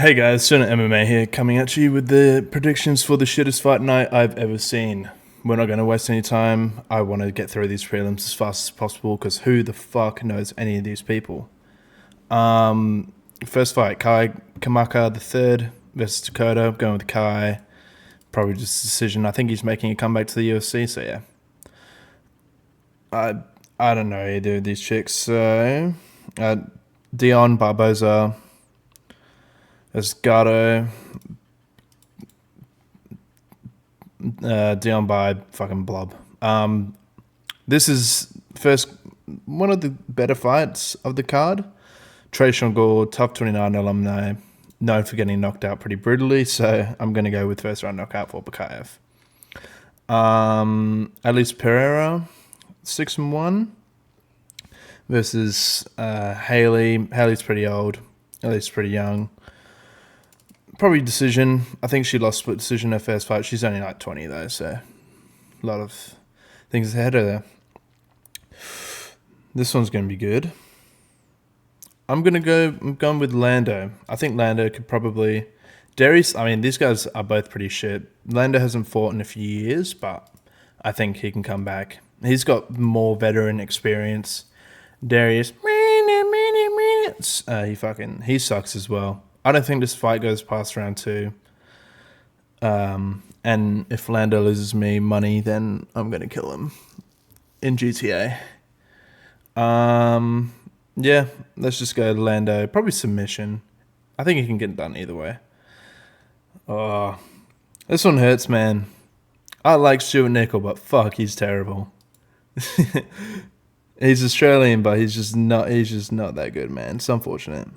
Hey guys, Sona MMA here, coming at you with the predictions for the shittest fight night I've ever seen. We're not going to waste any time. I want to get through these prelims as fast as possible because who the fuck knows any of these people? First fight, Kai Kamaka the third versus Dakota. Going with Kai, probably just a decision. I think he's making a comeback to the UFC, so yeah. I don't know either of these chicks. So, Dion Barboza. There's Gato, Dion by fucking Blob. This is first one of the better fights of the card. Trayshawn Gore, Tough 29 alumni, known for getting knocked out pretty brutally, so I'm going to go with first round knockout for Bakayev. Alice Pereira, 6-1 versus Haley. Haley's pretty old. Alice pretty young. Probably decision. I think she lost split decision her first fight. She's only like 20 though, so a lot of things ahead of her. This one's going to be good. I'm going with Lando. I think Lando could probably... Darius, I mean, these guys are both pretty shit. Lando hasn't fought in a few years, but I think he can come back. He's got more veteran experience. Darius, he sucks as well. I don't think this fight goes past round 2. And if Lando loses me money, then I'm going to kill him in GTA. Yeah, let's just go Lando. Probably submission. I think he can get it done either way. Oh, this one hurts, man. I like Stuart Nickel, but fuck, he's terrible. He's Australian, but he's just not that good, man. It's unfortunate.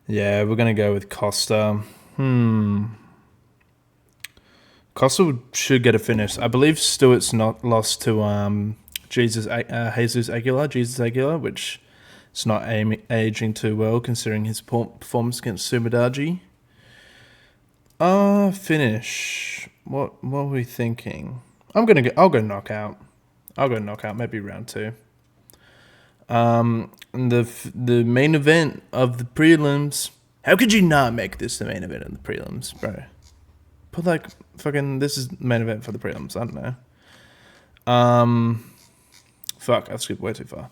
Yeah, we're going to go with Costa. Costa should get a finish. I believe Stewart's not lost to Jesus Aguilar, which is not aging too well considering his performance against Sumadaji. Finish. What are we thinking? I'll go knockout. I'll go knockout, maybe round 2. The main event of the prelims. How could you not make this the main event of the prelims, bro? Put like fucking this is the main event for the prelims. I don't know. Fuck, I've skipped way too far.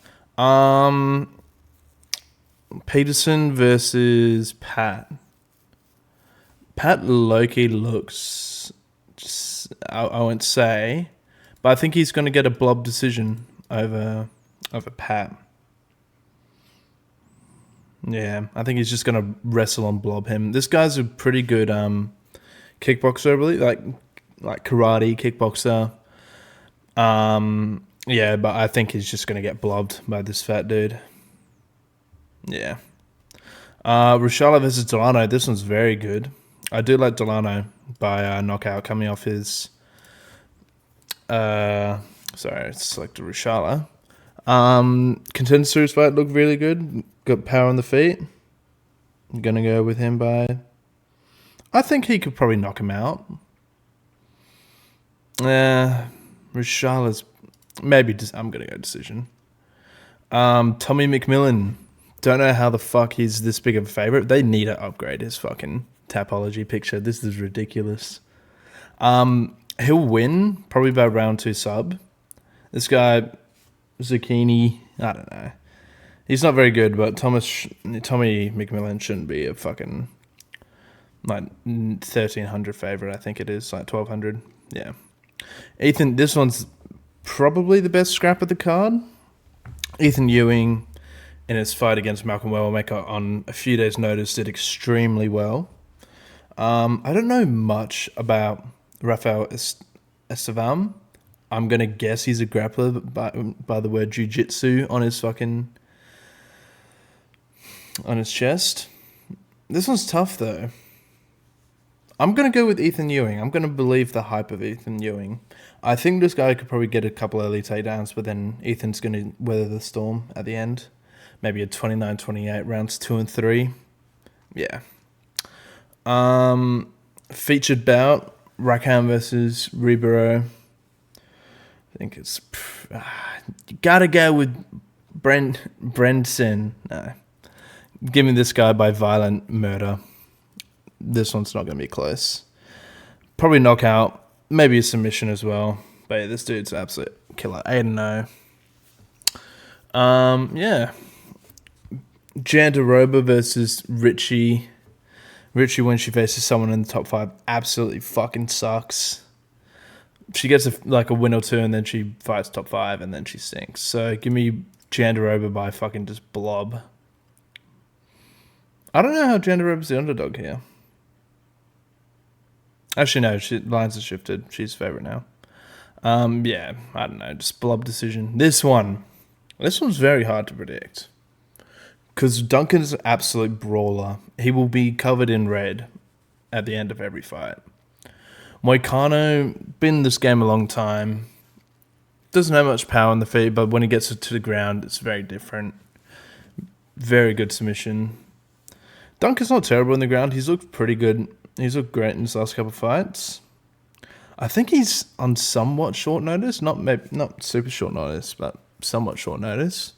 Peterson versus Pat. Pat Loki looks just I won't say, but I think he's gonna get a blob decision over Pat. Yeah, I think he's just going to wrestle and blob him. This guy's a pretty good kickboxer, really, like karate kickboxer. Yeah, but I think he's just going to get blobbed by this fat dude. Yeah. Rushala versus Delano. This one's very good. I do like Delano by knockout coming off his... sorry, I selected Rushala. Contender series fight looked really good. Got power on the feet. I'm gonna go with him by... I think he could probably knock him out. Rishala's... Maybe I'm gonna go decision. Tommy McMillan. Don't know how the fuck he's this big of a favorite. They need to upgrade his fucking Tapology picture. This is ridiculous. He'll win probably by round 2 sub. This guy... Zucchini, I don't know. He's not very good, but Tommy McMillan shouldn't be a fucking like 1,300 favorite. I think it is like 1,200. Yeah. Ethan, this one's probably the best scrap of the card. Ethan Ewing, in his fight against Malcolm Wellmaker on a few days' notice, did extremely well. I don't know much about Rafael Estevam. I'm going to guess he's a grappler by the word jiu-jitsu on his chest. This one's tough, though. I'm going to go with Ethan Ewing. I'm going to believe the hype of Ethan Ewing. I think this guy could probably get a couple early takedowns, but then Ethan's going to weather the storm at the end. Maybe a 29-28, rounds 2 and 3. Yeah. Featured bout, Rakan versus Ribeiro. I think it's... you gotta go with Brenson. No. Give me this guy by violent murder. This one's not going to be close. Probably knockout. Maybe a submission as well. But yeah, this dude's absolute killer. 8-0. Yeah. Jandaroba versus Richie. Richie, when she faces someone in the top 5, absolutely fucking sucks. She gets a win or two, and then she fights top 5, and then she sinks. So give me Jandaroba by fucking just blob. I don't know how Jandaroba's the underdog here. Actually, no, lines have shifted. She's favorite now. Yeah, I don't know, just blob decision. This one's very hard to predict. Because Duncan's an absolute brawler. He will be covered in red at the end of every fight. Moicano, been in this game a long time. Doesn't have much power on the feet, but when he gets it to the ground, it's very different. Very good submission. Duncan's not terrible on the ground. He's looked pretty good. He's looked great in his last couple of fights. I think he's on somewhat short notice. Not super short notice, but somewhat short notice.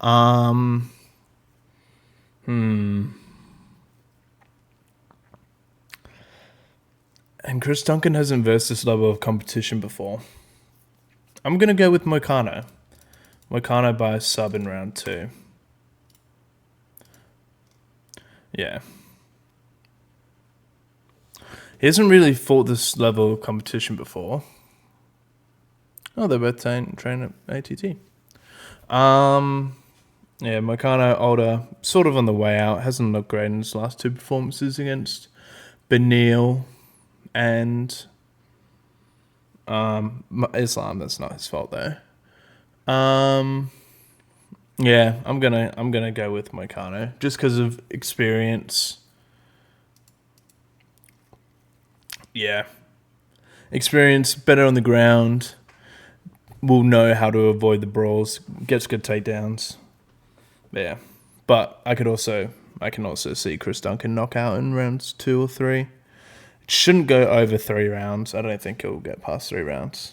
And Chris Duncan hasn't versed this level of competition before. I'm going to go with Moicano. Moicano by sub in round 2. Yeah. He hasn't really fought this level of competition before. Oh, they both train at ATT. Yeah, Moicano, older, sort of on the way out. Hasn't looked great in his last 2 performances against Benil and Islam. That's not his fault though. Yeah, I'm gonna go with Moicano just because of experience. Yeah, experience, better on the ground. Will know how to avoid the brawls. Gets good takedowns. Yeah, but I can also see Chris Duncan knock out in rounds 2 or 3. It shouldn't go over 3 rounds. I don't think it will get past 3 rounds.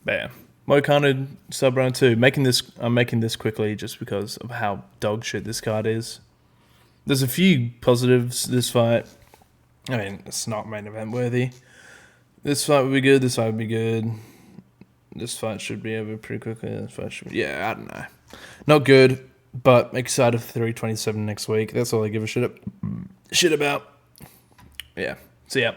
But yeah, Moicano sub round 2. I'm making this quickly just because of how dog shit this card is. There's a few positives this fight. I mean, it's not main event worthy. This fight would be good. This fight would be good. This fight should be over pretty quickly. This fight should be, I don't know. Not good, but excited for 327 next week. That's all I give a shit about. Yeah. See ya.